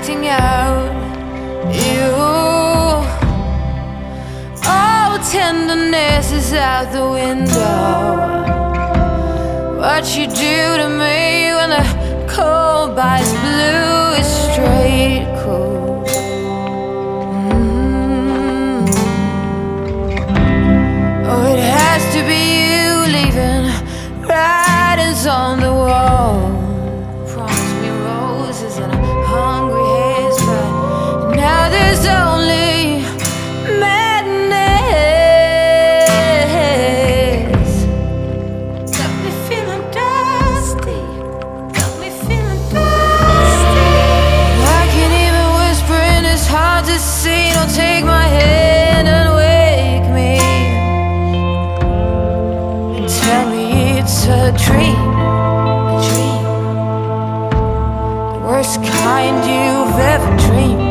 acting out. You, all tenderness is out the window. What you do to me when the cold bites blue is straight cool. Oh, it has to be you leaving writings on the wall. Promise me roses and a hungry haze, but now there's only madness. Got me feeling dusty. Got me feeling dusty. I can't even whisper and it's hard to see. Don't take my hand and wake me. Tell me it's a dream, a dream, the worst kind you've ever dreamed.